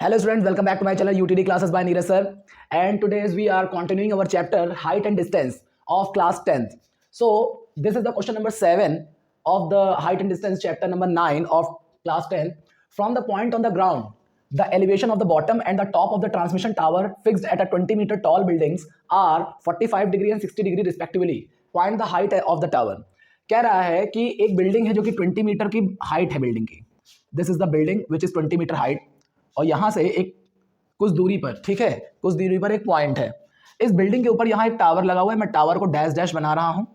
Hello students, welcome back to my channel UTD classes by Neeraj sir. And today we are continuing our chapter height and distance of class 10th. So this is the question number 7 of the height and distance chapter number 9 of class 10. From the point on the ground, the elevation of the bottom and the top of the transmission tower fixed at a 20-meter tall buildings are 45 degree and 60 degree respectively. Find the height of the tower. कह रहा है कि एक building है जो कि 20 metre की height है बिल्डिंग की. This is the building which is 20 metre height और यहाँ से एक कुछ दूरी पर, ठीक है, कुछ दूरी पर एक पॉइंट है. इस बिल्डिंग के ऊपर यहाँ एक टावर लगा हुआ है. मैं टावर को डैश डैश बना रहा हूँ.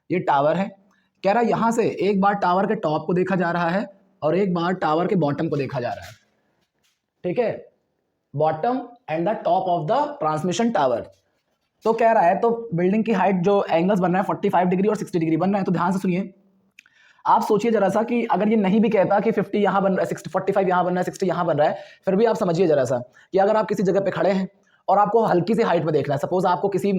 ये टावर है. कह रहा है यहाँ से एक बार टावर के टॉप को देखा जा रहा है और एक बार टावर के बॉटम को देखा जा रहा है. ठीक है, bottom and the top of the transmission tower. तो कह रहा है तो बिल्डिंग की हाइट जो एंगल्स बन रहा है 45 डिग्री और 60 डिग्री बन रहा है. तो ध्यान से सुनिए, आप सोचिए जरा सा कि अगर ये नहीं भी कहता कि 50 यहाँ बन रहा है, 45 यहाँ बन रहा है, 60 यहाँ बन रहा है, फिर भी आप समझिए जरा सा कि अगर आप किसी जगह पे खड़े हैं और आपको हल्की सी हाइट में देखना है, सपोज आपको किसी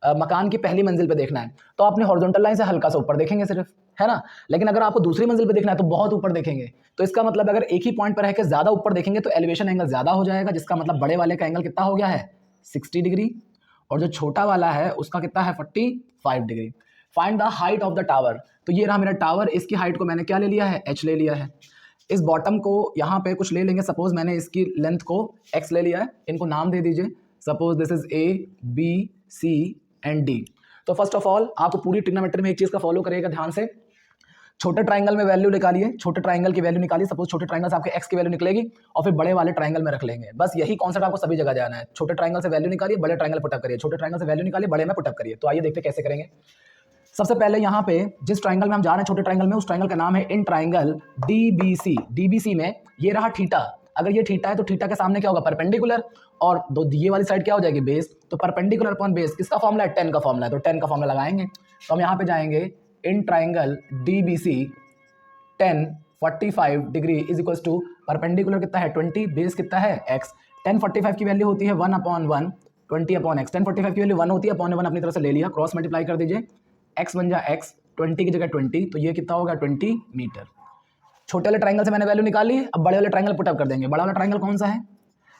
मकान की पहली मंजिल पे देखना है, तो आपने हॉरिजॉन्टल लाइन से हल्का सा ऊपर देखेंगे सिर्फ, है ना. लेकिन अगर आपको दूसरी मंजिल पे देखना है तो बहुत ऊपर देखेंगे. तो इसका मतलब अगर एक ही पॉइंट पर रह के ज्यादा ऊपर देखेंगे तो एलिवेशन एंगल ज्यादा हो जाएगा, जिसका मतलब बड़े वाले का एंगल कितना हो गया है 60 डिग्री और जो छोटा वाला है उसका कितना है 45 degree. Find the height of the tower. तो ये रहा मेरा टावर. इसकी हाइट को मैंने क्या ले लिया है, h ले लिया है. इस बॉटम को यहाँ पे कुछ ले लेंगे. सपोज मैंने इसकी लेंथ को x ले लिया है. इनको नाम दे दीजिए. Suppose this is A, B, C and D. तो फर्स्ट ऑफ ऑल आपको पूरी ट्रिग्नोमेट्री में एक चीज का फॉलो करेगा ध्यान से. छोटे ट्राइंगल में वैल्यू निकालिए, छोटे ट्राइंगल की वैल्यू निकालिए. सपोज छोटे ट्राइंगल से आपके x की वैल्यू निकलेगी और फिर बड़े वाले ट्राइंगल में रख लेंगे. बस यही कॉन्सेप्ट आपको सभी जगह जाना है. छोटे ट्राइंगल से वैल्यू निकालिए, बड़े ट्राइंगल पुटअप करिए. छोटे ट्राइंगल से वैल्यू निकालिए, बड़े में पुटअप करिए. तो आइए देखते कैसे करेंगे. सबसे पहले यहाँ पे जिस ट्राइंगल में हम जा रहे हैं छोटे ट्राइंगल में, उस ट्राइंगल का नाम है इन ट्राइंगल DBC. DBC में ये रहा थीटा. अगर ये थीटा है तो थीटा के सामने क्या होगा, परपेंडिकुलर. और दो ये वाली साइड क्या हो जाएगी, बेस. तो परपेंडिकुलर अपॉन बेस किसका फॉर्मूला है, 10 का फॉर्मूला है. तो 10 का फॉर्मूला लगाएंगे. तो हम यहाँ पे जाएंगे in triangle DBC 10 45 degree is equal to perpendicular कितना है 20, बेस कितना है x. 10 45 की वैल्यू होती है 1/1, 20 अपॉन x. 10 45 की वैल्यू 1 होती है, अपॉन 1 अपनी तरफ से ले लिया, क्रॉस मल्टीप्लाई कर दीजिए. x बन जा x, 20 की जगह 20, तो ये कितना होगा 20 मीटर. छोटे वाले ट्राइंगल से मैंने वैल्यू निकाली. अब बड़े वाले ट्राइंगल पुटअप कर देंगे. बड़ा वाला ट्राइंगल कौन सा है,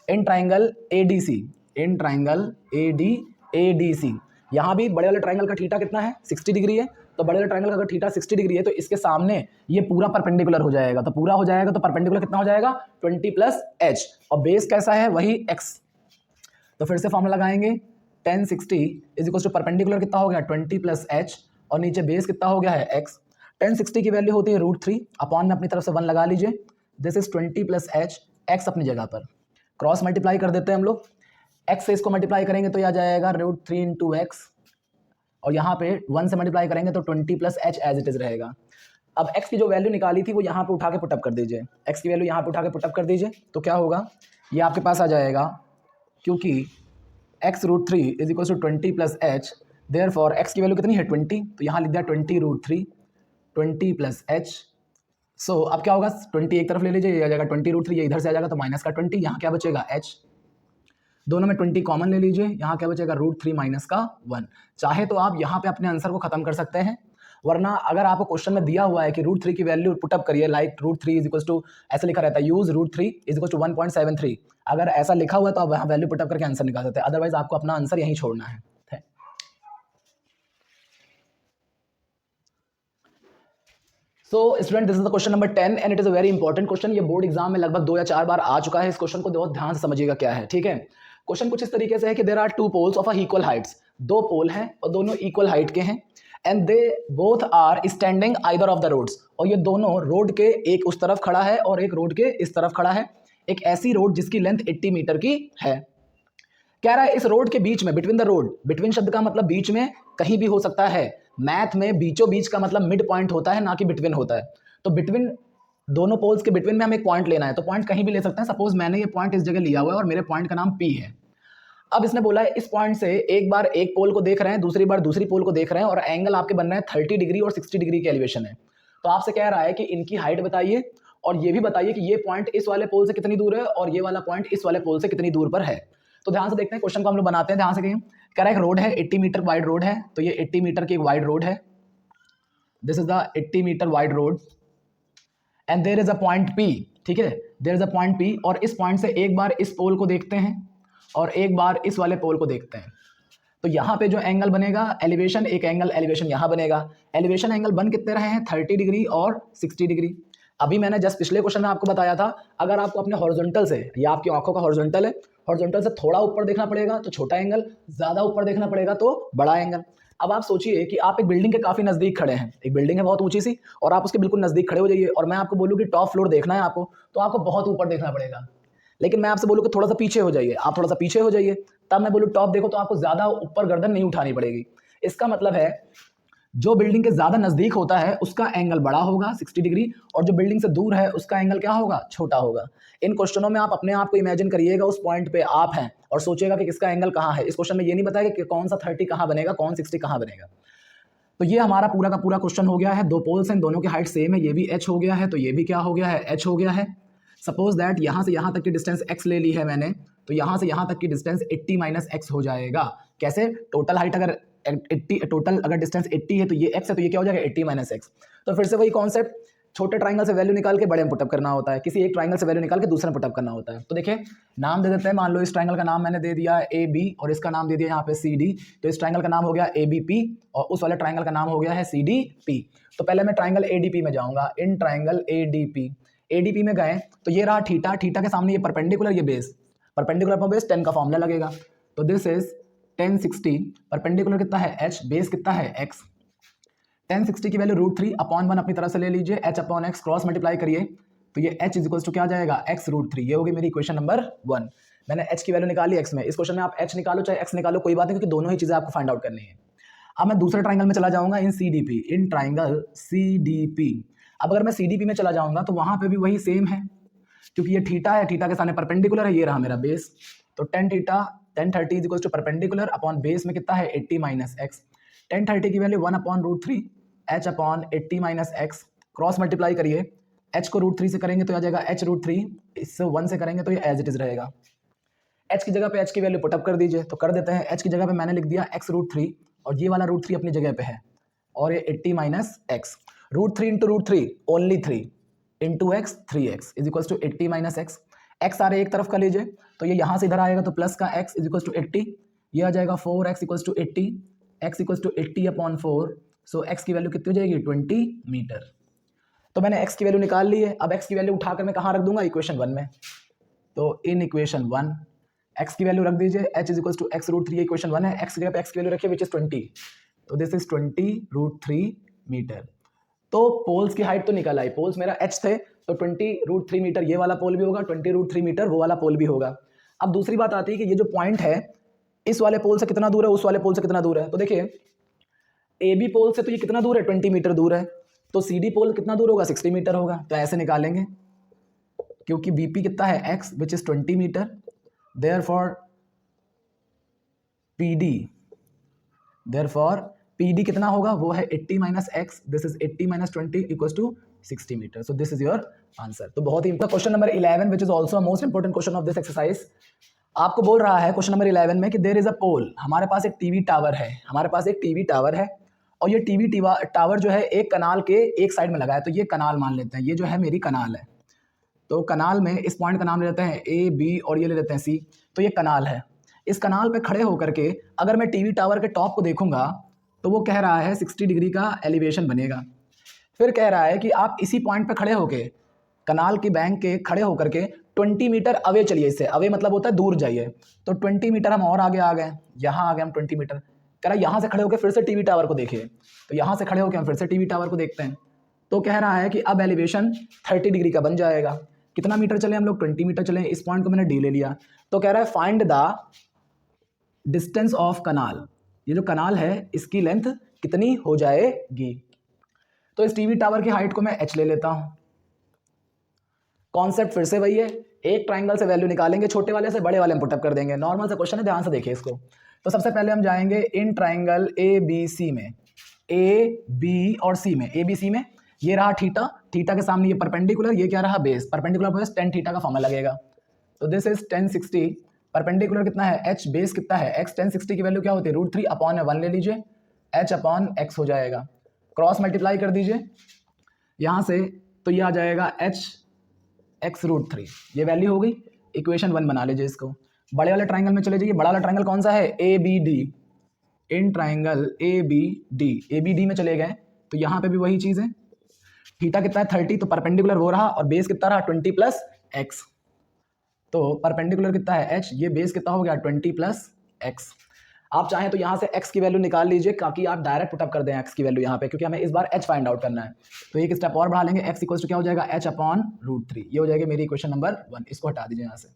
in triangle ADC. In triangle ADC. यहाँ भी बड़े वाले ट्राइंगल का थीटा कितना है 60 डिग्री है. तो बड़े वाले ट्राइंगल का अगर थीटा 60 डिग्री है तो इसके सामने ये पूरा परपेंडिकुलर हो जाएगा. तो पूरा हो जाएगा तो परपेंडिकुलर कितना हो जाएगा 20 प्लस h. और बेस कैसा है वही x. तो फिर से फॉर्मूला लगाएंगे. 10 60 इज इक्वल टू परपेंडिकुलर कितना हो गया 20 प्लस h और नीचे बेस कितना हो गया है x. 10 60 की वैल्यू होती है √3, अपॉन में अपनी तरफ से 1 लगा लीजिए. This is 20 plus h, x अपनी जगह पर. क्रॉस मल्टीप्लाई कर देते हैं हम लोग. x से इसको मल्टीप्लाई करेंगे तो यह आ जाएगा √3 इंटू x और यहाँ पे 1 से मल्टीप्लाई करेंगे तो 20 plus h as it is रहेगा. अब x की जो वैल्यू निकाली थी वो यहाँ पे उठा के पुटअप कर दीजिए. x की वैल्यू यहाँ पे उठा के पुटअप कर दीजिए. तो क्या होगा, ये आपके पास आ जाएगा, क्योंकि x √3 is equal to 20 plus h. Therefore x की वैल्यू कितनी है 20, तो यहाँ लिख दिया 20 √3, 20 प्लस h. सो अब क्या होगा, 20 एक तरफ ले लीजिए, ये आ जाएगा 20 √3, ये इधर से आ जाएगा तो माइनस का 20. यहाँ क्या बचेगा h. दोनों में 20 कॉमन ले लीजिए. यहाँ क्या बचेगा √3 माइनस का 1. चाहे तो आप यहाँ पे अपने आंसर को खत्म कर सकते हैं, वरना अगर आपको क्वेश्चन में दिया हुआ है कि √3 की वैल्यू पुटअप करिए, लाइक √3 इज इक्वल टू ऐसा लिखा रहता है, यूज √3 इज इक्वल टू 1.73. अगर ऐसा लिखा हुआ है तो आप वहाँ वैल्यू पुटअप करके आंसर निकाल सकते हैं. अदरवाइज आपको अपना आंसर यहीं छोड़ना है. So student, this is the question number 10 and it is a very important question. ये बोर्ड एग्जाम में लगभग 2 या 4 बार आ चुका है. इस क्वेश्चन को बहुत ध्यान से समझिएगा क्या है, ठीक है. क्वेश्चन कुछ इस तरीके से है कि there are 2 poles of a equal heights. 2 pole हैं और दोनों इक्वल हाइट के हैं and they both are standing either of the roads. और ये दोनों रोड के एक उस तरफ खड़ा है और एक रोड के इस तरफ खड़ा है. एक ऐसी रोड जिसकी लेंथ 80 मीटर की है. कह रहा है इस रोड के बीच में, बिटवीन द रोड, बिटवीन शब्द का मतलब बीच में कहीं भी हो सकता है. मैथ में बीचों बीच का मतलब मिड पॉइंट होता है, ना कि बिटवीन होता है. तो बिटवीन दोनों पोल्स के बिटवीन में हमें एक पॉइंट लेना है. तो पॉइंट कहीं भी ले सकते हैं. सपोज मैंने ये पॉइंट इस जगह लिया हुआ है और मेरे पॉइंट का नाम P है. अब इसने बोला है इस पॉइंट से एक बार एक पोल को देख रहे हैं, दूसरी बार दूसरी पोल को देख रहे हैं और एंगल आपके बन रहे हैं 30 डिग्री और 60 डिग्री के एलिवेशन है. तो आपसे कह रहा है कि इनकी हाइट बताइए और ये भी बताइए कि ये पॉइंट इस वाले पोल से कितनी दूर है और ये वाला पॉइंट इस वाले पोल से कितनी दूर पर है. तो ध्यान से देखते हैं क्वेश्चन को हम लोग बनाते हैं. ध्यान से कहिए. कह रहा है एक रोड है, 80 मीटर वाइड रोड है. तो ये 80 मीटर की एक वाइड रोड है. This is the 80 metre wide road and there is a point P. ठीक है, there is a point P और इस पॉइंट से एक बार इस पोल को देखते हैं और एक बार इस वाले पोल को देखते हैं। तो यहाँ पे जो एंगल बनेगा एलिवेशन, एक एंगल एलिवेशन यहाँ बनेगा। एलिवेशन एंगल बन कितने रहे हैं 30 डिग्री और 60 डिग्री। अभी मैंने जस्ट पिछले क्वेश्चन में आपको बताया था, अगर आपको अपने हॉरिजॉन्टल से, या आपकी आंखों का हॉरिजॉन्टल है, हॉरिजॉन्टल से थोड़ा ऊपर देखना पड़ेगा तो छोटा एंगल, ज़्यादा ऊपर देखना पड़ेगा तो बड़ा एंगल। अब आप सोचिए कि आप एक बिल्डिंग के काफ़ी नज़दीक खड़े हैं, एक बिल्डिंग है बहुत ऊंची सी और आप उसके बिल्कुल नज़दीक खड़े हो जाइए और मैं आपको बोलूँ कि टॉप फ्लोर देखना है आपको, तो आपको बहुत ऊपर देखना पड़ेगा। लेकिन मैं आपसे बोलूँ कि थोड़ा सा पीछे हो जाइए, आप थोड़ा सा पीछे हो जाइए, तब मैं बोलूँ टॉप देखो, तो आपको ज़्यादा ऊपर गर्दन नहीं उठानी पड़ेगी। इसका मतलब है जो बिल्डिंग के ज़्यादा नज़दीक होता है उसका एंगल बड़ा होगा 60 डिग्री, और जो बिल्डिंग से दूर है उसका एंगल क्या होगा, छोटा होगा। इन क्वेश्चनों में आप अपने आप को इमेजिन करिएगा उस पॉइंट पे आप हैं और सोचिएगा कि किसका एंगल कहाँ है। इस क्वेश्चन में ये नहीं बताया कि कौन सा 30 कहाँ बनेगा, कौन 60 कहाँ बनेगा। तो ये हमारा पूरा का पूरा क्वेश्चन हो गया है। दो पोल्स हैं, दोनों की हाइट सेम है, ये भी h हो गया है तो ये भी क्या हो गया है, h हो गया है। सपोज दैट यहाँ से यहाँ तक की डिस्टेंस x ले ली है मैंने, तो यहाँ से यहाँ तक की डिस्टेंस 80 माइनस एक्स हो जाएगा। कैसे, टोटल हाइट अगर 80, टोटल अगर डिस्टेंस 80 है तो ये x है, तो ये क्या हो जाएगा 80 माइनस एक्स। तो फिर से वही कॉन्सेप्ट, छोटे ट्राइंगल से वैल्यू निकाल के बड़े में पुटअप करना होता है, किसी एक ट्राइंगल से वैल्यू निकाल के दूसरे में पुटअप करना होता है। तो देखिए नाम दे देते हैं, मान लो इस ट्राइंगल का नाम मैंने दे दिया ए बी और इसका नाम दे दिया यहाँ पे सी डी, तो इस ट्राइंगल का नाम हो गया ए बी पी और उस वाले ट्राइंगल का नाम हो गया है सी डी पी। तो पहले मैं ट्राइंगल ए डी पी में जाऊँगा, in triangle A D P, A D P में गए तो ये रहा थीटा, थीटा के सामने ये परपेंडिकुलर, ये बेस, परपेंडिकुलर पर बेस 10 का फॉर्मूला लगेगा, तो दिस इज 1060, परपेंडिकुलर कितना है h, बेस कितना है x, 1060 की वैल्यू √3/1 अपनी तरफ से ले लीजिए, h upon x cross multiply करिए तो ये h इज इक्वल्स टू क्या आ जाएगा, x√3। ये होगी मेरी इक्वेशन नंबर 1। मैंने h की वैल्यू निकाली x में, इस क्वेश्चन में आप h निकालो चाहे x निकालो कोई बात नहीं, क्योंकि दोनों ही चीज़ें आपको फाइंड आउट करनी है। अब मैं दूसरे ट्राइंगल में चला जाऊंगा, इन CDP, इन ट्राइंगल CDP। अब अगर मैं CDP में चला जाऊंगा तो वहां पे भी वही सेम है, क्योंकि ये थीटा है, थीटा के सामने परपेंडिकुलर है, ये रहा मेरा बेस, तो 10 theta 1030 is equals to perpendicular upon base में कितना है 80 माइनस एक्स। 1030 की value 1/√3 h upon 80 minus x, cross multiply करिए, h को √3 से करेंगे तो आ जाएगा h√3, इससे 1 से करेंगे तो ये एज इट इज रहेगा। h की जगह पे h की वैल्यू पुटअप कर दीजिए, तो कर देते हैं। h की जगह पे मैंने लिख दिया x√3 और ये वाला √3 अपनी जगह पे है और ये 80 minus x, √3 into √3 only 3 into x 3x is equals to 80 minus x. X आ रहे एक तरफ का लीजिए तो ये यहाँ से इधर आएगा तो प्लस का x इज इक्वल्स टू 80, ये आ जाएगा 4x equals to 80, x equals to 80 upon 4, so x की वैल्यू कितनी हो जाएगी 20 मीटर। तो मैंने x की वैल्यू निकाल ली है, अब x की वैल्यू उठाकर मैं कहाँ रख दूंगा, इक्वेशन 1 में। तो इन इक्वेशन 1 x की वैल्यू रख दीजिए, h is equals to x√3, equation 1 है, x की जगह पे x की वैल्यू रखिए विच इज 20, तो दिस इज 20√3 मीटर। तो पोल्स की हाइट तो निकल आई, पोल्स मेरा h थे तो 20√3 मीटर ये वाला पोल भी होगा, 20√3 मीटर वो वाला पोल भी होगा। अब दूसरी बात आती है कि ये जो पॉइंट है इस वाले पोल से कितना दूर है, उस वाले पोल से कितना दूर है। तो देखिए ए बी पोल से तो ये कितना दूर है 20 मीटर दूर है, तो सी डी पोल कितना दूर होगा 60 मीटर होगा। तो ऐसे निकालेंगे, क्योंकि बी पी कितना है x which is 20 metre, therefore P D कितना होगा, वो है 80 minus x, this is 80 minus 20 equals to 60 metre. So this is your answer. तो बहुत ही question number 11 which is also most important question of this exercise, आपको बोल रहा है क्वेश्चन नंबर 11 में कि देयर इज अ पोल, हमारे पास एक टीवी टावर है, हमारे पास एक टीवी टावर है और ये टीवी टावर जो है एक कनाल के एक साइड में लगा है, तो ये कनाल मान लेते हैं, ये जो है मेरी कनाल है। तो कनाल में इस पॉइंट का नाम ले लेते हैं ए बी और ये ले लेते हैं सी, तो ये कनाल है। इस कनाल पे खड़े होकर के अगर मैं टीवी टावर के टॉप को देखूंगा तो वो कह रहा है 60 डिग्री का एलिवेशन बनेगा। फिर कह रहा है कि आप इसी पॉइंट पे खड़े होके कनाल की बैंक के खड़े होकर के 20 मीटर अवे चलिए, इससे अवे मतलब होता है दूर जाइए, तो 20 मीटर हम और आगे आ गए, यहाँ आ गए हम 20 मीटर। कह रहा है यहाँ से खड़े होकर फिर से टीवी टावर को देखिए, तो यहाँ से खड़े होकर हम फिर से टीवी टावर को देखते हैं, तो कह रहा है कि अब एलिवेशन 30 डिग्री का बन जाएगा। कितना मीटर चले हम लोग, 20 मीटर चले, इस पॉइंट को मैंने डी ले लिया। तो कह रहा है find the distance of canal, ये जो कनाल है इसकी लेंथ कितनी हो जाएगी। तो इस टीवी टावर की हाइट को मैं h ले लेता हूं। कॉन्सेप्ट फिर से वही है, एक ट्राइंगल से वैल्यू निकालेंगे, छोटे वाले से बड़े वाले में पुटअप कर देंगे। नॉर्मल सा क्वेश्चन है, ध्यान से देखिए इसको। तो सबसे पहले हम जाएंगे in triangle A B C में, ए बी और सी में, ए बी सी में ये रहा थीटा, थीटा के सामने ये परपेंडिकुलर, ये क्या रहा बेस, परपेंडिकुलर बेस 10 थीटा का फॉर्मूला लगेगा। तो दिस इज 1060, परपेंडिकुलर कितना है h, बेस कितना है x, 1060 की वैल्यू क्या होती है √3 अपॉन 1 ले लीजिए, h अपॉन x हो जाएगा, क्रॉस मल्टीप्लाई कर दीजिए यहाँ से, तो ये आ जाएगा h x√3, ये वैल्यू हो गई। इक्वेशन 1 बना लीजिए इसको। बड़े वाले ट्राइंगल में चले जाइए। बड़ा वाला ट्राइंगल कौन सा है? ABD। इन ट्राइंगल ABD में चले गए तो यहाँ पे भी वही चीज़ है। थीटा कितना है? 30, तो परपेंडिकुलर वो रहा, और बेस कितना रहा? 20 प्लस एक्स। तो परपेंडिकुलर कितना है? h, ये बेस कितना हो गया? 20 प्लस एक्स। आप चाहें तो यहाँ से x की वैल्यू निकाल लीजिए, ताकि आप डायरेक्ट पुटअप कर दें x की वैल्यू यहाँ पे, क्योंकि हमें इस बार h फाइंड आउट करना है। तो एक स्टेप और बढ़ा लेंगे, x इक्वल टू क्या हो जाएगा? h/√3। ये हो जाएगी मेरी इक्वेशन नंबर 1। इसको हटा दीजिए यहाँ से।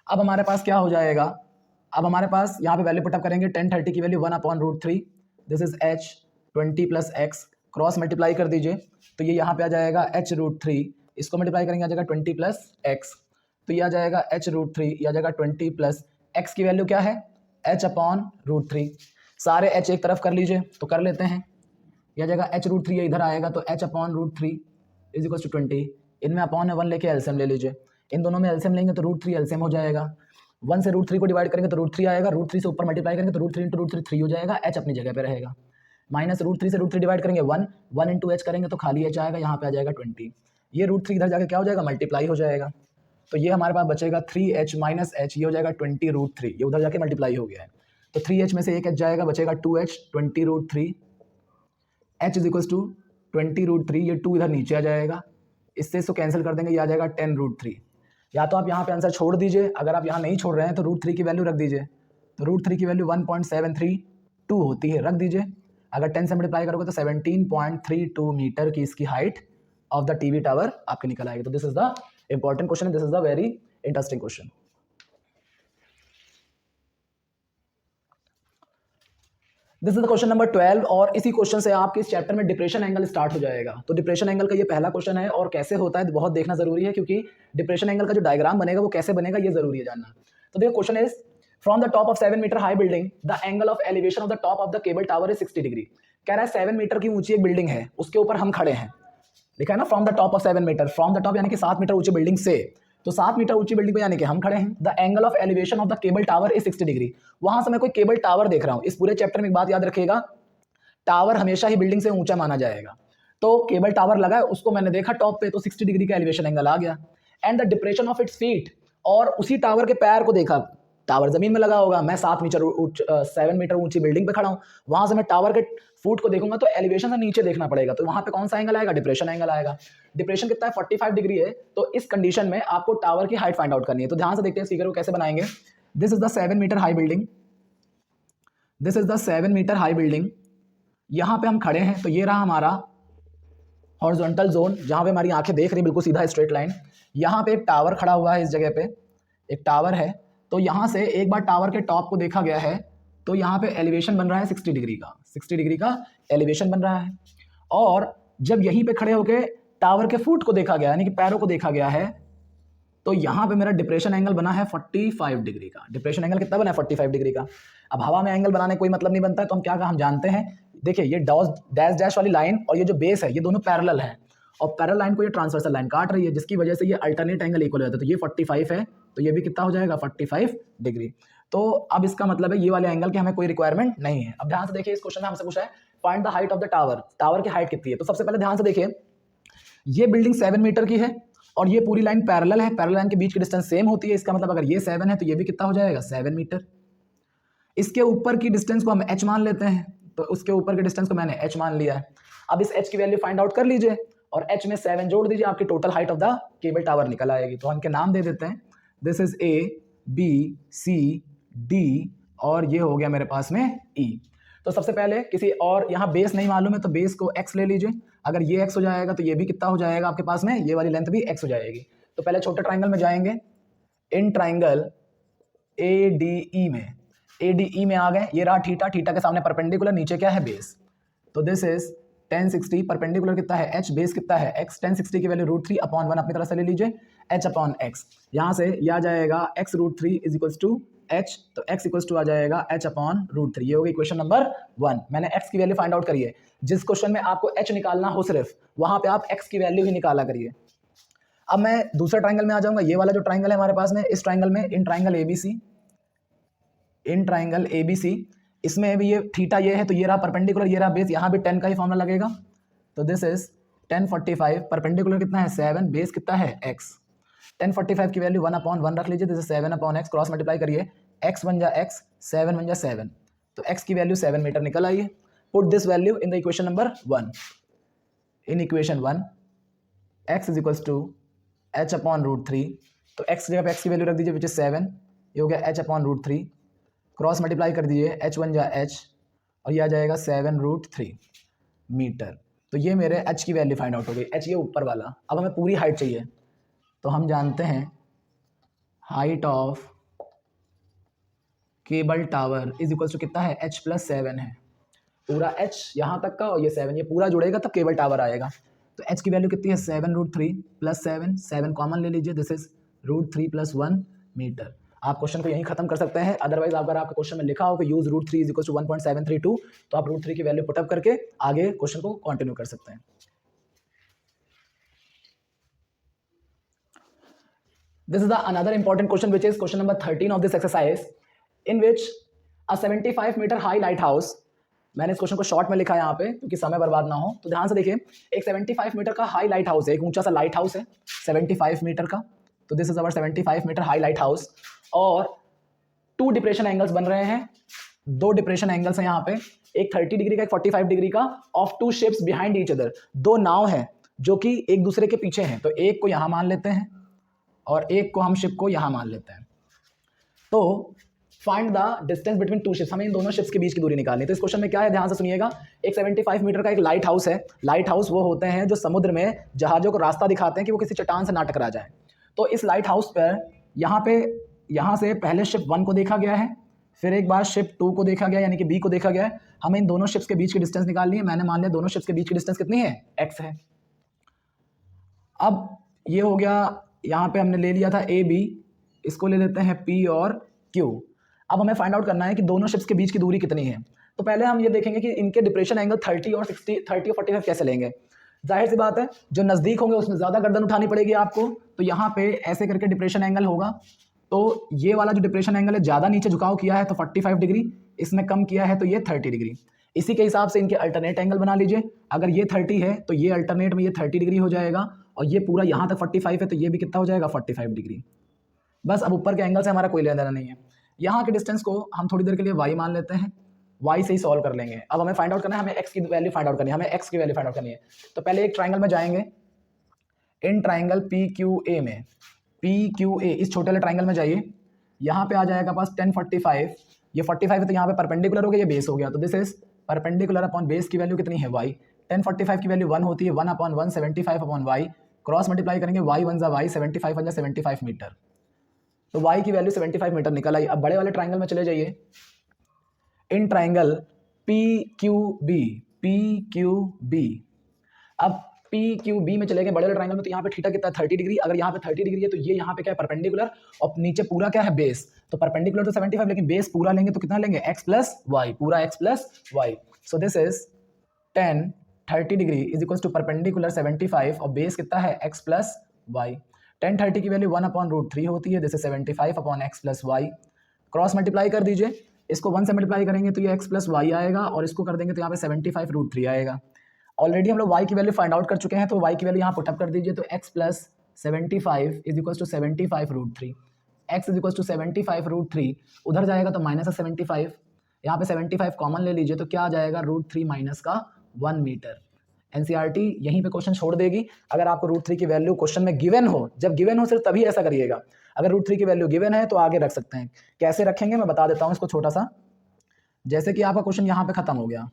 अब हमारे पास क्या हो जाएगा? अब हमारे पास यहाँ पे वैल्यू पुटअप करेंगे। 1030 की value 1/√3, this is h, 20 plus x, cross multiply कर दीजिए तो ये यहाँ पे आ जाएगा h√3। इसको मल्टीप्लाई करेंगे आ जाएगा 20 प्लस एक्स, तो ये आ जाएगा h√3, ये आ जाएगा 20 प्लस एक्स की वैल्यू क्या है? h/√3। सारे h एक तरफ कर लीजिए, तो कर लेते हैं। यह आ जाएगा h√3, ये इधर आएगा तो h/√3 इज इक्वल टू 20। इनमें अपॉन है 1 लेके एलसीएम ले लीजिए। इन दोनों में एलसीएम लेंगे तो √3 एलसीएम हो जाएगा। 1 से √3 को डिवाइड करेंगे तो √3 आएगा। √3 से ऊपर मल्टीप्लाई करेंगे तो √3 इंटू √3 3 हो जाएगा। h अपनी जगह पे रहेगा। माइनस √3 से √3 डिवाइड करेंगे 1 इंटू h करेंगे तो खाली h आएगा, यहाँ पे आ जाएगा 20। ये √3 इधर जाके क्या हो जाएगा? मल्टीप्लाई हो जाएगा। तो ये हमारे पास बचेगा 3h माइनस h, ये हो जाएगा 20√3। ये उधर जाके मल्टीप्लाई हो गया है, तो 3h में से एक h जाएगा, बचेगा 2h, 20√3। h is equal to 20√3, ये 2 इधर नीचे आ जाएगा, इससे इसको कैंसिल कर देंगे, ये आ जाएगा 10√3। या तो आप यहाँ पे आंसर छोड़ दीजिए, अगर आप यहाँ नहीं छोड़ रहे हैं तो √3 की वैल्यू रख दीजिए। तो √3 की वैल्यू 1.732 होती है, रख दीजिए। अगर 10 से मल्टीप्लाई करोगे तो 17.32 मीटर की इसकी height of the TV tower आपके निकल आएगी। तो this is the important question, this is the very interesting question. This is the question number 12, और इसी क्वेश्चन से आपके इस चैप्टर में डिप्रेशन एंगल स्टार्ट हो जाएगा। तो डिप्रेशन एंगल का ये पहला क्वेश्चन है, और कैसे होता है बहुत देखना जरूरी है, क्योंकि डिप्रेशन एंगल का जो डायग्राम बनेगा वो कैसे बनेगा ये जरूरी है जानना। तो देखो question is, from the top of 7 metre high building the angle of elevation of the top of the cable tower is 60 degree. कह रहा है 7 मीटर की ऊंची एक बिल्डिंग है, उसके ऊपर हम खड़े हैं। लिखा है ना from the top of 7 metre, from the top यानी कि 7 मीटर ऊंची बिल्डिंग से, तो 7 मीटर ऊंची बिल्डिंग पे यानी कि हम खड़े हैं। The angle of elevation of the cable tower is 60 degree. वहां से मैं कोई केबल टावर देख रहा हूं। इस पूरे चैप्टर में एक बात याद रखिएगा, टावर हमेशा ही बिल्डिंग से ऊंचा माना जाएगा। तो केबल टावर लगा है, उसको मैंने देखा टॉप पे, तो 60 डिग्री का एलिवेशन एंगल आ गया। And the depression of its feet, और उसी टावर के पैर को देखा। टावर जमीन में लगा होगा, मैं 7 मीटर ऊंची बिल्डिंग पे खड़ा हूं, वहां से मैं टावर के फुट को देखूंगा तो एलिवेशन से नीचे देखना पड़ेगा, तो वहां पे कौन सा एंगल आएगा? डिप्रेशन एंगल आएगा। डिप्रेशन कितना है? 45 डिग्री है। तो इस कंडीशन में आपको टावर की हाइट फाइंड आउट करनी है। तो ध्यान से देखते हैं इस फिगर को कैसे बनाएंगे। This is the 7 metre high building, this is the 7 metre high building. यहाँ पे हम खड़े हैं, तो ये रहा हमारा हॉरिजॉन्टल जोन, जहाँ पे हमारी आंखें देख रही बिल्कुल सीधा स्ट्रेट लाइन। यहाँ पे एक टावर खड़ा हुआ है, इस जगह पे एक टावर है। तो यहाँ से एक बार टावर के टॉप को देखा गया है, तो यहाँ पे एलिवेशन बन रहा है 60 डिग्री का, 60 डिग्री का एलिवेशन बन रहा है। और जब यहीं पे खड़े होके टावर के फुट को देखा गया, यानी कि पैरों को देखा गया है, तो यहाँ पे मेरा डिप्रेशन एंगल बना है 45 डिग्री का। डिप्रेशन एंगल कितना बना है? 45 डिग्री का। अब हवा में एंगल बनाने कोई मतलब नहीं बनता है, तो हम क्या हम जानते हैं, देखिए ये डैश डैश वाली लाइन और ये जो बेस है, ये दोनों पैरेलल है, और पैरेलल लाइन को ये ट्रांसवर्सल लाइन काट रही है, जिसकी वजह से ये अल्टरनेट एंगल इक्वल हो जाता है। तो ये 45 है, तो ये भी कितना हो जाएगा? 45 डिग्री। तो अब इसका मतलब है ये वाले एंगल की हमें कोई रिक्वायरमेंट नहीं है। अब ध्यान से देखिए, इस क्वेश्चन में हमसे पूछा है find the height of the tower, tower की हाइट कितनी है। तो सबसे पहले ध्यान से देखिए, ये बिल्डिंग 7 मीटर की है और ये पूरी लाइन पैरेलल है, पैरेलल लाइन के बीच की डिस्टेंस सेम होती है। इसका मतलब अगर ये 7 है तो ये भी कितना हो जाएगा? 7 मीटर। इसके ऊपर की डिस्टेंस को हम h मान लेते हैं, तो उसके ऊपर के डिस्टेंस को मैंने h मान लिया है। अब इस h की वैल्यू फाइंड आउट कर लीजिए और h में 7 जोड़ दीजिए, आपकी total height of the cable tower निकल आएगी। तो हम इनके नाम दे देते हैं, this is A, B, C, D, और ये हो गया मेरे पास में E। तो सबसे पहले किसी और, यहाँ बेस नहीं मालूम है तो बेस को x ले लीजिए। अगर ये x हो जाएगा तो ये भी कितना हो जाएगा आपके पास में? ये वाली लेंथ भी x हो जाएगी। तो पहले छोटे ट्राइंगल में जाएंगे, इन ट्राइंगल ADE में, ADE में आ गए। ये रहा थीटा, थीटा के सामने परपेंडिकुलर, नीचे क्या है? बेस। तो दिस इज 1060, परपेंडिकुलर कितना है? h, बेस कितना है? x। 1060 की वैल्यू √3/1 अपनी तरफ से ले लीजिए, h/x। यहाँ से यह आ जाएगा x√3 is equals to h, तो x इक्वल्स टू आ जाएगा h/√3। ये होगी इक्वेशन नंबर 1। मैंने x की वैल्यू फाइंड आउट करी है। जिस क्वेश्चन में आपको h निकालना हो सिर्फ, वहां पे आप x की वैल्यू ही निकाला करिए। अब मैं दूसरे ट्राइंगल में आ जाऊंगा। ये वाला जो ट्राइंगल है हमारे पास में, इस ट्राइंगल में, in triangle ABC, in triangle ABC, इसमें भी ये थीटा ये है, तो ये रहा परपेंडिकुलर, ये रहा बेस, यहाँ भी 10 का ही फॉर्मूला लगेगा। तो दिस इज 1045 परपेंडिकुलर कितना है 7, बेस कितना है x। 1045 की वैल्यू 1/1 रख लीजिए, जैसे 7/x क्रॉस मल्टीप्लाई करिए, x बन जा x, 7 बन जा 7, तो x की वैल्यू 7 मीटर निकल आई है। Put this value in the equation number 1। In equation 1 x is equals to h/√3, तो x की जगह पे x की वैल्यू रख दीजिए विच इज 7, ये हो गया h/√3, क्रॉस मल्टीप्लाई कर दीजिए, h बन जा h और ये आ जाएगा 7√3 मीटर। तो ये मेरे h की वैल्यू फाइंड आउट हो गई, h ये ऊपर वाला। अब हमें पूरी हाइट चाहिए, तो हम जानते हैं height of cable tower is equals to कितना है h+7 है, पूरा h यहाँ तक का और ये 7, ये पूरा जुड़ेगा तब केबल टावर आएगा। तो h की वैल्यू कितनी है 7√3 + 7, 7 कॉमन ले लीजिए, दिस इज √3 + 1 मीटर। आप क्वेश्चन को यहीं खत्म कर सकते हैं। अदरवाइज अगर आपके क्वेश्चन में लिखा हो कि यूज √3 इज इक्वल टू 1.732, तो आप √3 की वैल्यू पुटअप करके आगे क्वेश्चन को कंटिन्यू कर सकते हैं। This is the another important question, which is question number 13 of this exercise, in which a 75-meter high lighthouse, मैंने इस क्वेश्चन को शॉर्ट में लिखा है यहाँ पे क्योंकि समय बर्बाद ना हो, तो ध्यान से देखिए, एक 75 मीटर का हाई लाइट हाउस है, एक ऊंचा सा लाइट हाउस है 75 मीटर का, तो this is our 75 metre high lighthouse, और 2 डिप्रेशन एंगल्स बन रहे हैं, 2 डिप्रेशन एंगल्स हैं यहाँ पे, एक 30 डिग्री का, एक 45 डिग्री का, of 2 ships behind each other, 2 नाव हैं जो कि एक दूसरे के पीछे हैं, तो एक को यहाँ मान लेते हैं और एक को हम शिप को यहाँ मान लेते हैं। तो find the distance between 2 ships, हमें इन दोनों शिप्स के बीच की दूरी निकालनी है। तो इस क्वेश्चन में क्या है, ध्यान से सुनिएगा, एक 75 मीटर का एक लाइट हाउस है। लाइट हाउस वो होते हैं जो समुद्र में जहाज़ों को रास्ता दिखाते हैं कि वो किसी चट्टान से ना टकरा जाए। तो इस लाइट हाउस पर यहाँ से पहले शिप 1 को देखा गया है, फिर एक बार शिप 2 को देखा गया यानी कि बी को देखा गया है। हमें इन दोनों शिप्स के बीच की डिस्टेंस निकालनी है। मैंने मान लिया दोनों शिप्स के बीच की डिस्टेंस कितनी है, x है। अब ये हो गया, यहाँ पे हमने ले लिया था ए बी, इसको ले लेते हैं P और Q। अब हमें फाइंड आउट करना है कि दोनों शिप्स के बीच की दूरी कितनी है। तो पहले हम ये देखेंगे कि इनके डिप्रेशन एंगल 30 और 45 कैसे लेंगे। जाहिर सी बात है, जो नज़दीक होंगे उसमें ज़्यादा गर्दन उठानी पड़ेगी आपको। तो यहाँ पे ऐसे करके डिप्रेशन एंगल होगा, तो ये वाला जो डिप्रेशन एंगल है ज़्यादा नीचे झुकाव किया है तो 45 डिग्री, इसमें कम किया है तो ये 30 डिग्री। इसी के हिसाब से इनके अल्टरनेट एंगल बना लीजिए। अगर ये 30 है तो ये अल्टरनेट में ये 30 डिग्री हो जाएगा, और ये पूरा यहाँ तक 45 है तो ये भी कितना हो जाएगा 45 डिग्री। बस अब ऊपर के एंगल से हमारा कोई लेना देना नहीं है। यहाँ के डिस्टेंस को हम थोड़ी देर के लिए y मान लेते हैं, y से ही सॉल्व कर लेंगे। अब हमें फाइंड आउट करना है, हमें x की वैल्यू फाइंड आउट करनी है, हमें x की वैल्यू फाइंड आउट करनी है। तो पहले एक ट्राइंगल में जाएंगे, इन ट्राइंगल PQA में, PQA इस छोटे वाले ट्राइंगल में जाइए, यहाँ पे आ जाएगा पास 1045, ये 45 है तो यहाँ पे परपेंडिकुलर हो गया, ये बेस हो गया, तो this is perpendicular upon base की वैल्यू कितनी है y। 1045 की वैल्यू 1 होती है, 1/1 75/y, क्रॉस मल्टीप्लाई करेंगे, y 1 जा y, 75 1 जा 75 मीटर, तो y की वैल्यू 75 मीटर निकल आई। अब बड़े वाले ट्राइंगल में चले जाइए, इन ट्राइंगल PQB, अब PQB में चले गए बड़े वाले ट्राइंगल में, तो यहाँ पे थीटा कितना है 30 डिग्री। अगर यहाँ पे 30 डिग्री है तो ये यहाँ पे क्या है परपेंडिकुलर, और नीचे पूरा क्या है बेस, तो परपेंडिकुलर तो 75 लेकिन बेस पूरा लेंगे तो कितना लेंगे x + y, पूरा x + y। So this is 10 30 degree is equal to perpendicular 75 और बेस कितना है x + y। 10 30 की वैल्यू 1/√3 होती है, जैसे 75/x + y, क्रॉस मल्टीप्लाई कर दीजिए, इसको 1 से मल्टीप्लाई करेंगे तो ये x + y आएगा, और इसको कर देंगे तो यहाँ पे 75√3 आएगा। ऑलरेडी हम लोग y की वैल्यू फाइंड आउट कर चुके हैं, तो y की वैल्यू यहाँ पुटअप कर दीजिए, तो x + 75 is equal to 75√3, x is equal to 75√3, उधर जाएगा तो -75, यहाँ पे 75 कॉमन ले लीजिए, तो क्या आ जाएगा √3 - 1 मीटर। एनसीईआरटी यहीं पे क्वेश्चन छोड़ देगी। अगर आपको √3 की वैल्यू क्वेश्चन में गिवन हो, जब गिवन हो सिर्फ तभी ऐसा करिएगा। अगर √3 की वैल्यू गिवन है तो आगे रख सकते हैं। कैसे रखेंगे मैं बता देता हूँ इसको छोटा सा। जैसे कि आपका क्वेश्चन यहाँ पे खत्म हो गया,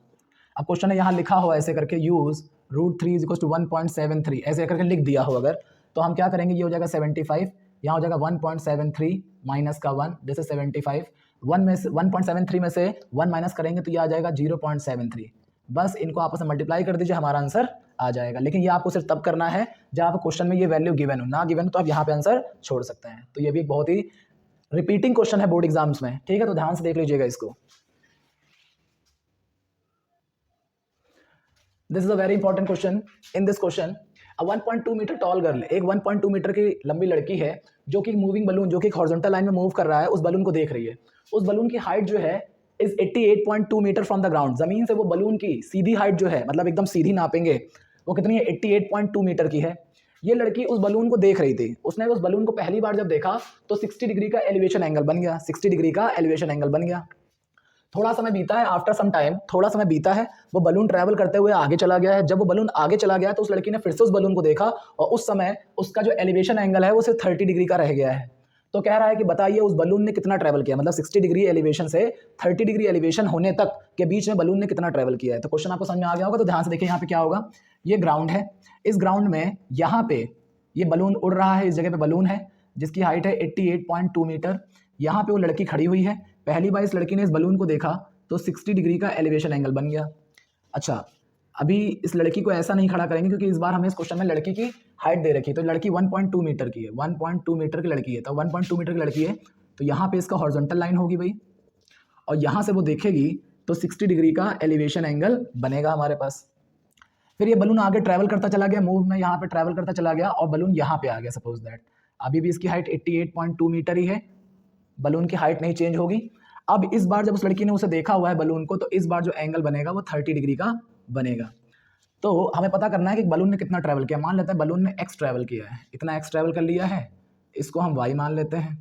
अब क्वेश्चन है यहाँ लिखा हो ऐसे करके, यूज √3 इज इक्वल टू 1.73 ऐसे करके लिख दिया हो अगर, तो हम क्या करेंगे, ये हो जाएगा 75, यहाँ हो जाएगा 1.73 माइनस का 1, जैसे 75, 1.73 में से 1 माइनस करेंगे तो ये आ जाएगा 0.73। बस इनको आपस में मल्टीप्लाई कर दीजिए, हमारा आंसर आ जाएगा। लेकिन ये आपको सिर्फ तब करना है जब आप क्वेश्चन में ये वैल्यू गिवन हो, ना गिवन हो तो आप यहाँ पे आंसर छोड़ सकते हैं। तो ये भी एक बहुत ही रिपीटिंग क्वेश्चन है बोर्ड एग्जाम्स में, ठीक है, तो ध्यान से देख लीजिएगा इसको। This is a very important question. In this question a 1.2 metre tall girl, एक 1.2 मीटर की लंबी लड़की है जो कि मूविंग बलून, जो कि एक हॉरिजॉन्टल लाइन में मूव कर रहा है, उस बलून को देख रही है। उस बलून की हाइट जो है is 88.2 metre from the ground. जमीन से वो बलून की सीधी हाइट जो है, मतलब एकदम सीधी नापेंगे वो कितनी है 88.2 मीटर की है। ये लड़की उस बलून को देख रही थी, उसने उस बलून को पहली बार जब देखा तो 60 डिग्री का एलिवेशन एंगल बन गया, 60 डिग्री का एलिवेशन एंगल बन गया। थोड़ा समय बीता है, आफ्टर सम टाइम थोड़ा समय बीता है, वो बलून ट्रैवल करते हुए आगे चला गया है। जब वो बलून आगे चला गया तो उस लड़की ने फिर से उस बलून को देखा और उस समय उसका जो एलिवेशन एंगल है वो सिर्फ 30 डिग्री का रह गया है। तो कह रहा है कि बताइए उस बलून ने कितना ट्रैवल किया, मतलब 60 डिग्री एलिवेशन से 30 डिग्री एलिवेशन होने तक के बीच में बलून ने कितना ट्रैवल किया है। तो क्वेश्चन आपको समझ में आ गया होगा। तो ध्यान से देखिए यहाँ पे क्या होगा, ये ग्राउंड है, इस ग्राउंड में यहाँ पे ये बलून उड़ रहा है, इस जगह पे बलून है जिसकी हाइट है 88.2 मीटर। यहाँ पे वो लड़की खड़ी हुई है, पहली बार इस लड़की ने इस बलून को देखा तो 60 डिग्री का एलिवेशन एंगल बन गया। अच्छा, अभी इस लड़की को ऐसा नहीं खड़ा करेंगे क्योंकि इस बार हमें इस क्वेश्चन में लड़की की हाइट दे रखी है। तो लड़की 1.2 मीटर की है, 1.2 मीटर की लड़की है। तो 1.2 मीटर की लड़की है तो यहाँ पे इसका हॉरिजॉन्टल लाइन होगी भाई, और यहाँ से वो देखेगी तो 60 डिग्री का एलिवेशन एंगल बनेगा हमारे पास। फिर ये बलून आगे ट्रैवल करता चला गया, मूव में यहाँ पे ट्रैवल करता चला गया और बलून यहाँ पे आ गया। सपोज दैट अभी भी इसकी हाइट 88.2 मीटर ही है, बलून की हाइट नहीं चेंज होगी। अब इस बार जब उस लड़की ने उसे देखा हुआ है बलून को, तो इस बार जो एंगल बनेगा वो 30 डिग्री का बनेगा। तो हमें पता करना है कि बलून ने कितना ट्रैवल किया। मान लेते हैं बलून ने x ट्रैवल किया है, इतना x ट्रैवल कर लिया है, इसको हम y मान लेते हैं।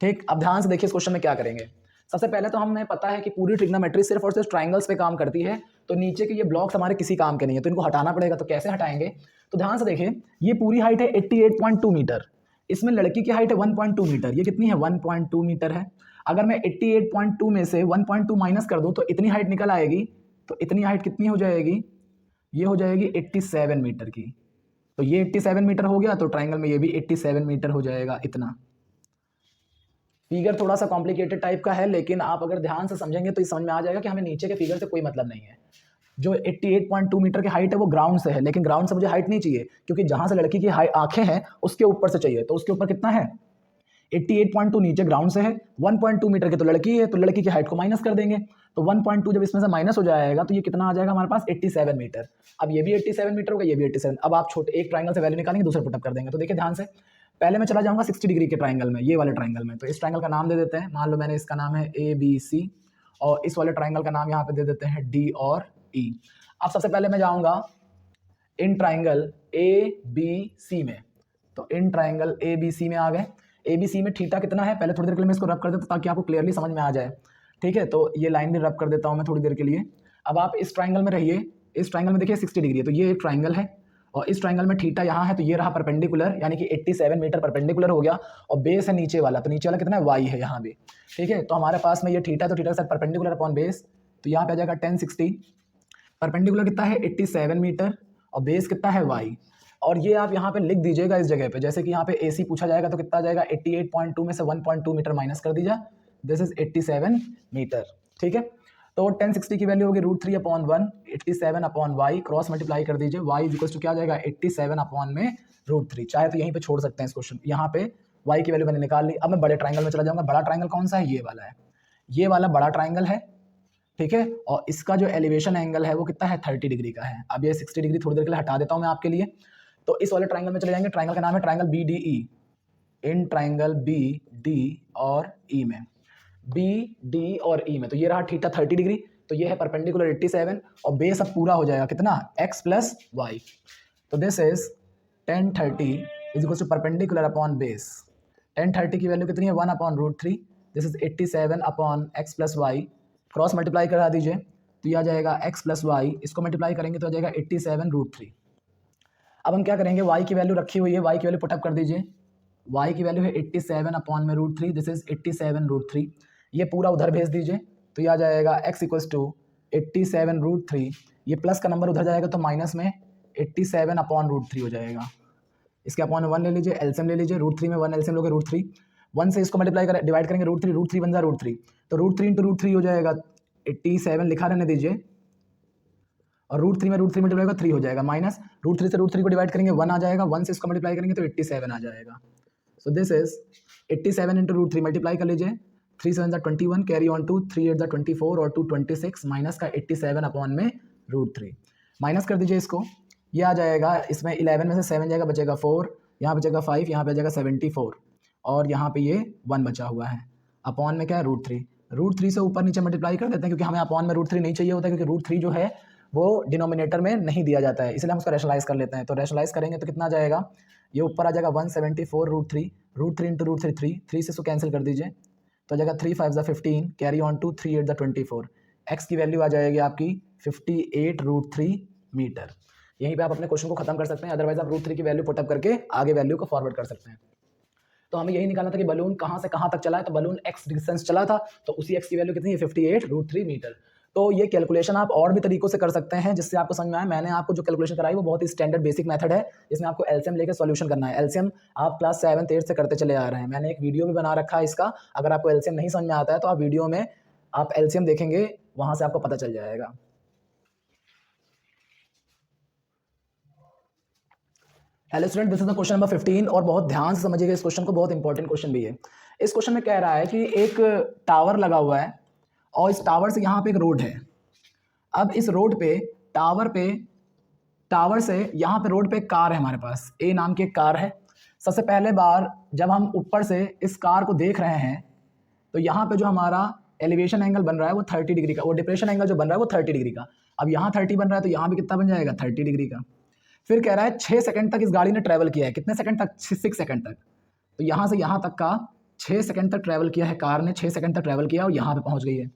ठीक, अब ध्यान से देखिए इस क्वेश्चन में क्या करेंगे। सबसे पहले तो हमें पता है कि पूरी ट्रिग्नोमेट्री सिर्फ और सिर्फ ट्राइंगल्स पे काम करती है, तो नीचे के ये ब्लॉक्स हमारे किसी काम के नहीं है, तो इनको हटाना पड़ेगा। तो कैसे हटाएंगे, तो ध्यान से देखिए ये पूरी हाइट है 88.2 मीटर, इसमें लड़की की हाइट है 1.2 मीटर, ये कितनी है 1.2 मीटर है। अगर मैं 88.2 में से 1.2 माइनस कर दूं तो इतनी हाइट निकल आएगी। तो इतनी हाइट कितनी हो जाएगी, ये हो जाएगी 87 मीटर की। तो ये 87 मीटर हो गया, तो ट्राइंगल में ये भी 87 मीटर हो जाएगा। इतना फिगर थोड़ा सा कॉम्प्लिकेटेड टाइप का है, लेकिन आप अगर ध्यान से समझेंगे तो ये समझ में आ जाएगा कि हमें नीचे के फिगर से कोई मतलब नहीं है। जो 88.2 मीटर की हाइट है वो ग्राउंड से है, लेकिन ग्राउंड से मुझे हाइट नहीं चाहिए क्योंकि जहां से लड़की की आंखें हैं उसके ऊपर से चाहिए। तो उसके ऊपर कितना है 88.2 नीचे ग्राउंड से है, 1.2 मीटर की तो लड़की है, तो लड़की की हाइट को माइनस कर देंगे। तो 1.2 जब इसमें से माइनस हो जाएगा तो ये कितना आ जाएगा हमारे पास 87 मीटर। अब ये भी 87 मीटर होगा, ये भी 87। अब आप छोटे एक ट्राइंगल से वैल्यू निकालेंगे, दूसरे पुटअप कर देंगे। तो देखिए ध्यान से, पहले मैं चला जाऊंगा 60 डिग्री के ट्राइंगल में, ये वाले ट्राइंगल में। तो इस ट्राइंगल का नाम दे देते हैं, मान लो मैंने इसका नाम है ABC, और इस वाले ट्राइंगल का नाम यहाँ पे दे देते हैं D और E। अब सबसे पहले मैं जाऊंगा इन ट्राइंगल ABC में। तो इन ट्राइंगल ABC में आ गए। ABC में थीटा कितना है, पहले थोड़ी देर के लिए मैं इसको रब कर देता हूँ ताकि आपको क्लियरली समझ में आ जाए। ठीक है, तो ये लाइन भी रब कर देता हूँ मैं थोड़ी देर के लिए। अब आप इस ट्राइंगल में रहिए, इस ट्राइंगल में देखिए 60 डिग्री है, तो ये एक ट्राइंगल है और इस ट्राइंगल में थीटा यहाँ है, तो ये रहा परपेंडिकुलर, यानी कि 87 मीटर परपेंडिकुलर हो गया। और बेस है नीचे वाला, तो नीचे वाला कितना है y है यहाँ भी। ठीक है, तो हमारे पास में ये थीटा, तो थीटा के साथ परपेंडिकुलर अपॉन बेस, तो यहाँ पे आ जाएगा 1060। परपेंडिकुलर कितना है 87 मीटर और बेस कितना है y। और ये आप यहाँ पे लिख दीजिएगा इस जगह पे, जैसे कि यहाँ पे AC पूछा जाएगा तो कितना आ जाएगा 88.2 में से 1.2 मीटर माइनस कर दीजिए, दिस इज 87 मीटर। ठीक है, तो 1060 की वैल्यू होगी √3/1, 87 अपॉन y, क्रॉस मल्टीप्लाई कर दीजिए, y इक्वल्स टू क्या आ जाएगा 87 अपॉन में √3। चाहे तो यहीं पे छोड़ सकते हैं इस क्वेश्चन, यहाँ पे y की वैल्यू मैंने निकाल ली। अब मैं बड़े ट्राइंगल में चला जाऊँगा। बड़ा ट्राइंगल कौन सा है, ये वाला है, ये वाला बड़ा ट्राइंगल है। ठीक है, और इसका जो एलिवेशन एंगल है वो कितना है 30 डिग्री का है। अब ये 60 डिग्री थोड़ी देर के लिए हटा देता हूँ मैं आपके लिए। तो इस वाले ट्राइंगल में चले जाएंगे, ट्राइंगल का नाम है triangle BDE। In triangle BD और E में, BD और E में, तो ये रहा थीटा 30 डिग्री, तो ये है परपेंडिकुलर 87 और बेस अब पूरा हो जाएगा कितना x प्लस y। तो this is 1030 is equal to perpendicular upon base. 1030 की वैल्यू कितनी है 1/√3, this is 87 upon x plus y, cross multiply करा दीजिए तो ये आ जाएगा x प्लस वाई, इसको मल्टीप्लाई करेंगे तो आ जाएगा 87√3। अब हम क्या करेंगे, y की वैल्यू रखी हुई है, y की वैल्यू पुटअप कर दीजिए। y की वैल्यू है 87 अपॉन में √3, दिस इज 87√3। ये पूरा उधर भेज दीजिए तो ये आ जाएगा x इक्वल्स टू 87√3। ये प्लस का नंबर उधर जाएगा तो माइनस में 87 अपॉन √3 हो जाएगा। इसके अपॉन 1 ले लीजिए, एलसीएम ले लीजिए, √3 में 1 एलसीएम लोगे √3, 1 से इसको मल्टीप्लाई कर डिवाइड करेंगे √3 बन जाए √3, तो √3 इंटू √3 हो जाएगा 87 लिखा रहने दीजिए, और √3 में √3 मल्टीप्लाई होगा 3 हो जाएगा, माइनस √3 से √3 को डिवाइड करेंगे 1 आ जाएगा, 1 से इसको मल्टीप्लाई करेंगे तो 87 आ जाएगा। सो दिस इज 87 इंटू √3 मल्टीप्लाई कर लीजिए, 3 7 21, कैरी ऑन टू 3 8 24 और 2 26, माइनस का 87 अपॉन में √3, माइनस कर दीजिए इसको, ये आ जाएगा, इसमें 11 में से 7 जाएगा, बचेगा 4, यहाँ बचेगा 5, यहाँ पे आ जाएगा 74, और यहाँ पे ये 1 बचा हुआ है, अपॉन में क्या है √3। √3 से ऊपर नीचे मल्टीप्लाई कर देते हैं क्योंकि हमें अपॉन में √3 नहीं चाहिए होता, क्योंकि √3 जो है वो डिनोमिनेटर में नहीं दिया जाता है, इसलिए हम उसका रैशनलाइज कर लेते हैं। तो रैशनलाइज करेंगे तो कितना आ जाएगा, ये ऊपर आ जाएगा 174√3 इंटू रूट थ्री 3 से इसको कैंसिल कर दीजिए, तो आ जाएगा 3 5 ज़ा 15, कैरी ऑन टू 3 8 ज़ा 24। एक्स की वैल्यू आ जाएगी आपकी 58√3 मीटर। यहीं पे आप अपने क्वेश्चन को खत्म कर सकते हैं, अदरवाइज आप √3 की वैल्यू पुटअप करके आगे वैल्यू को फॉरवर्ड कर सकते हैं। तो हमें यही निकालना था कि बलून कहाँ से कहाँ तक चला है, तो बलून एक्स डिस्टेंस चला था, तो उसी एक्स की वैल्यू कितनी है, 58√3 मीटर। तो ये कैलकुलेशन आप और भी तरीकों से कर सकते हैं जिससे आपको समझ में आए। मैंने आपको जो कैलकुलेशन कराई वो बहुत ही स्टैंडर्ड बेसिक मेथड है, इसमें आपको एलसीएम लेकर सॉल्यूशन करना है। एलसीएम आप क्लास 7th 8th से करते चले आ रहे हैं, मैंने एक वीडियो भी बना रखा है इसका, अगर आपको एलसीएम नहीं समझ में आता है तो आप वीडियो में आप एलसीएम देखेंगे, वहां से आपको पता चल जाएगा। Hello student, this is the question number 15 और बहुत ध्यान से समझिएगा इस क्वेश्चन को, बहुत इंपॉर्टेंट क्वेश्चन भी है। इस क्वेश्चन में कह रहा है कि एक टावर लगा हुआ है और इस टावर से यहाँ पे एक रोड है। अब इस रोड पे टावर से यहाँ पे रोड पे एक कार है, हमारे पास ए नाम की एक कार है। सबसे पहले बार जब हम ऊपर से इस कार को देख रहे हैं तो यहाँ पे जो हमारा एलिवेशन एंगल बन रहा है वो 30 डिग्री का, वो डिप्रेशन एंगल जो बन रहा है वो 30 डिग्री का। अब यहाँ 30 बन रहा है तो यहाँ भी कितना बन जाएगा, 30 डिग्री का। फिर कह रहा है 6 सेकंड तक इस गाड़ी ने ट्रैवल किया है, कितने सेकंड तक, 6 सेकंड तक। तो यहाँ से यहाँ तक का 6 सेकंड तक ट्रैवल किया है कार ने, 6 सेकंड तक ट्रैवल किया और यहाँ पे पहुँच गई है।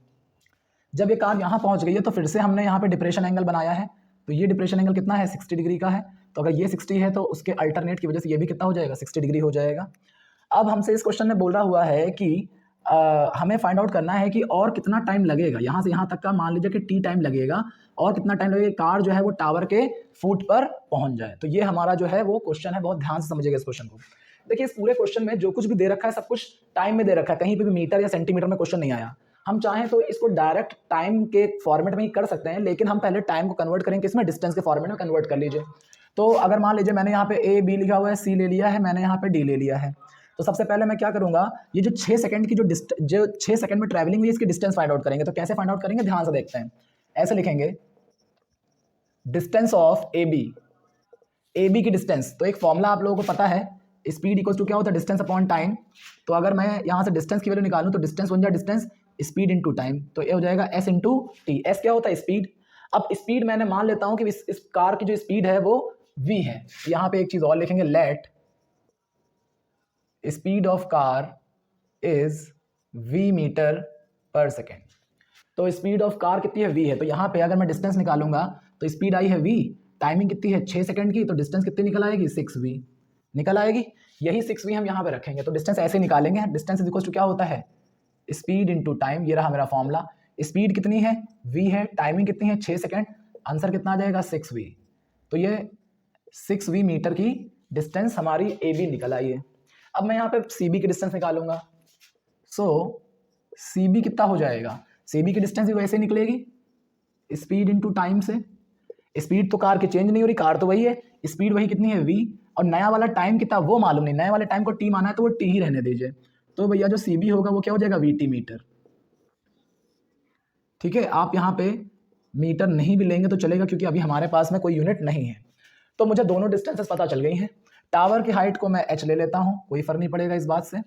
जब ये कार यहाँ पहुँच गई है तो फिर से हमने यहाँ पे डिप्रेशन एंगल बनाया है, तो ये डिप्रेशन एंगल कितना है, 60 डिग्री का है। तो अगर ये 60 है तो उसके अल्टरनेट की वजह से ये भी कितना हो जाएगा, 60 डिग्री हो जाएगा। अब हमसे इस क्वेश्चन में बोल रहा हुआ है कि हमें फाइंड आउट करना है कि और कितना टाइम लगेगा, यहाँ से यहाँ तक का मान लीजिए कि टी टाइम लगेगा, और कितना टाइम लगेगा कार जो है वो टावर के फुट पर पहुंच जाए। तो ये हमारा जो है वो क्वेश्चन है, बहुत ध्यान से समझिएगा इस क्वेश्चन को। देखिए इस पूरे क्वेश्चन में जो कुछ भी दे रखा है सब कुछ टाइम में दे रखा है, कहीं पे भी मीटर या सेंटीमीटर में क्वेश्चन नहीं आया। हम चाहें तो इसको डायरेक्ट टाइम के फॉर्मेट में ही कर सकते हैं, लेकिन हम पहले टाइम को कन्वर्ट करेंगे, इसमें डिस्टेंस के फॉर्मेट में कन्वर्ट कर लीजिए। तो अगर मान लीजिए मैंने यहाँ पे ए बी लिखा हुआ है, सी ले लिया है, मैंने यहाँ पे डी ले लिया है, तो सबसे पहले मैं क्या करूंगा, ये जो 6 सेकंड की जो 6 सेकंड में ट्रैवलिंग हुई इसकी डिस्टेंस फाइंड आउट करेंगे। तो कैसे फाइंड आउट करेंगे, ध्यान से देखते हैं। ऐसे लिखेंगे डिस्टेंस ऑफ ए बी की डिस्टेंस, तो एक फॉर्मूला आप लोगों को पता है, स्पीड इक्वल्स टू क्या होता है, डिस्टेंस अपॉन टाइम। तो अगर मैं यहाँ से डिस्टेंस की वैल्यू निकालूं तो डिस्टेंस बन जाए डिस्टेंस स्पीड इंटू टाइम, तो ये हो जाएगा एस इंटू टी। एस क्या होता है, स्पीड। अब स्पीड मैंने मान लेता हूं कि इस कार की जो स्पीड है वो v है। यहाँ पे एक चीज और लिखेंगे, let speed of car is v metre per second. तो स्पीड ऑफ कार कितनी है, v है। तो यहाँ पे अगर मैं डिस्टेंस निकालूंगा तो स्पीड आई है v, टाइमिंग कितनी है 6 सेकंड की, तो डिस्टेंस कितनी निकल आएगी, 6v निकल आएगी। यही 6v हम यहाँ पे रखेंगे, तो डिस्टेंस ऐसे निकालेंगे, डिस्टेंस इज इक्वल टू क्या होता है, स्पीड इंटू टाइम। ये रहा मेरा फॉर्मूला, स्पीड कितनी है v है, टाइमिंग कितनी है 6 सेकंड, आंसर कितना आ जाएगा 6v। तो ये 6v मीटर की डिस्टेंस हमारी ए बी निकल आई है। अब मैं यहाँ पे सी बी की डिस्टेंस निकालूंगा, सो सी बी कितना हो जाएगा, सी बी की डिस्टेंस भी वैसे निकलेगी, स्पीड इंटू टाइम से। स्पीड तो कार की चेंज नहीं हो रही, कार तो वही है, स्पीड वही कितनी है v, और नया वाला टाइम कितना वो मालूम नहीं, नए वाले टाइम को टी माना है तो वो टी ही रहने दीजिए। तो भैया जो सी बी होगा वो क्या हो जाएगा, वी टी मीटर। ठीक है, आप यहाँ पे मीटर नहीं भी लेंगे तो चलेगा, क्योंकि अभी हमारे पास में कोई यूनिट नहीं है। तो मुझे दोनों डिस्टेंसेस पता चल गई हैं। टावर की हाइट को मैं h ले लेता हूँ, कोई फर्क नहीं पड़ेगा इस बात से।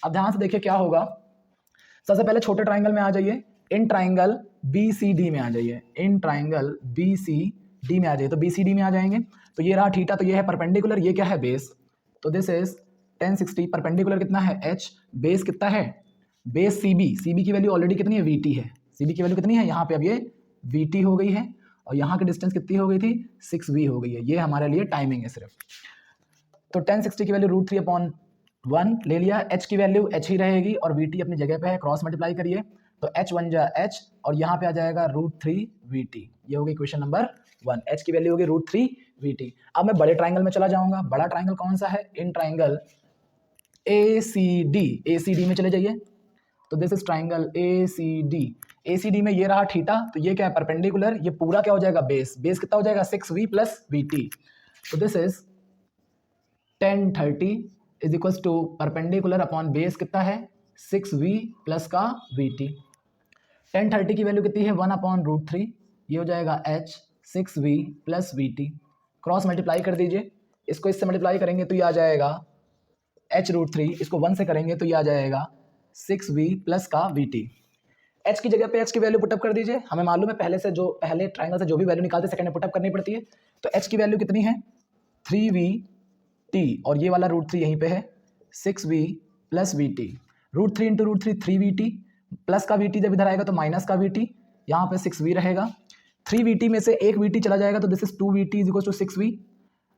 अब ध्यान से देखिए क्या होगा, सबसे पहले छोटे ट्राइंगल में आ जाइए, in triangle B C D में आ जाइए, in triangle B C D में आ जाइए। तो बी सी डी में आ जाएंगे तो ये रहा थीटा, तो ये है परपेंडिकुलर, ये क्या है बेस, तो दिस इज 1060। परपेंडिकुलर कितना है h, बेस कितना है, बेस सी बी की वैल्यू ऑलरेडी कितनी है, वी टी है, सी बी की वैल्यू कितनी है यहाँ पे, अब ये वी टी हो गई है, और यहाँ की डिस्टेंस कितनी हो गई थी, 6v हो गई है। ये हमारे लिए टाइमिंग है सिर्फ। तो 1060 की वैल्यू √3/1 ले लिया, h की वैल्यू h ही रहेगी और vt अपनी जगह पे है, क्रॉस मल्टीप्लाई करिए तो h बन जा h, और यहाँ पे आ जाएगा √3vt। ये होगी क्वेश्चन नंबर 1, h की वैल्यू होगी √3vt। अब मैं बड़े ट्राइंगल में चला जाऊंगा, बड़ा ट्राइंगल कौन सा है, इन ट्राइंगल ACD में चले जाइए। तो दिस इज ट्राइंगल ACD में ये रहा थीटा, तो ये क्या है परपेंडिकुलर, ये पूरा क्या हो जाएगा बेस, बेस कितना हो जाएगा 6v प्लस vt। तो this is 1030 is equals to perpendicular upon base कितना है 6v प्लस का vt। 1030 की वैल्यू कितनी है 1/√3, ये हो जाएगा h 6v plus vt। Cross multiply कर दीजिए, इसको इससे मल्टीप्लाई करेंगे तो ये आ जाएगा h√3, इसको 1 से करेंगे तो ये आ जाएगा 6v प्लस का vt। h की जगह पे x की वैल्यू पुटअप कर दीजिए। हमें मालूम है पहले ट्राइंगल से जो भी वैल्यू निकालते सेकंड में पुटअप करनी पड़ती है। तो h की वैल्यू कितनी है 3vt और ये वाला √3 यहीं पे है 6v plus vt। √3 into √3 3vt plus का vt जब इधर आएगा तो माइनस का vt, यहाँ पे 6v रहेगा। 3vt में से एक vt चला जाएगा तो this is 2vt is equal to 6v।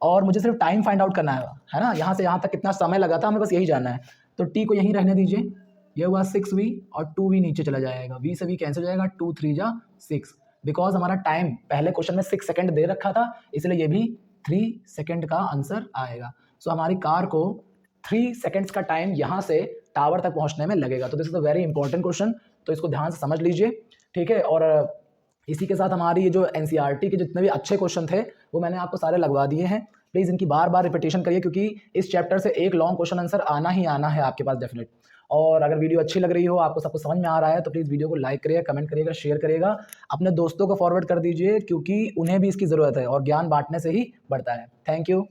और मुझे सिर्फ टाइम फाइंड आउट करना है ना, यहाँ से यहाँ तक कितना समय लगा था हमें बस यही जानना है। तो t को यहीं रहने दीजिए, ये हुआ 6v और 2v नीचे चला जाएगा, v से v कैंसिल हो जाएगा, 2 3 जा 6। बिकॉज हमारा टाइम पहले क्वेश्चन में 6 सेकंड दे रखा था, इसलिए ये भी 3 सेकंड का आंसर आएगा। सो हमारी कार को 3 सेकंड्स का टाइम यहाँ से टावर तक पहुँचने में लगेगा। तो this is a very important question, तो इसको ध्यान से समझ लीजिए, ठीक है। और इसी के साथ हमारी ये जो एनसीईआरटी के जितने भी अच्छे क्वेश्चन थे वो मैंने आपको सारे लगवा दिए हैं। प्लीज़ इनकी बार बार रिपीटेशन करिए, क्योंकि इस चैप्टर से एक लॉन्ग क्वेश्चन आंसर आना ही आना है आपके पास डेफिनेट। और अगर वीडियो अच्छी लग रही हो, आपको सब कुछ समझ में आ रहा है, तो प्लीज़ वीडियो को लाइक करिएगा, कमेंट करिएगा, शेयर करिएगा, अपने दोस्तों को फॉरवर्ड कर दीजिए, क्योंकि उन्हें भी इसकी ज़रूरत है और ज्ञान बांटने से ही बढ़ता है। Thank you.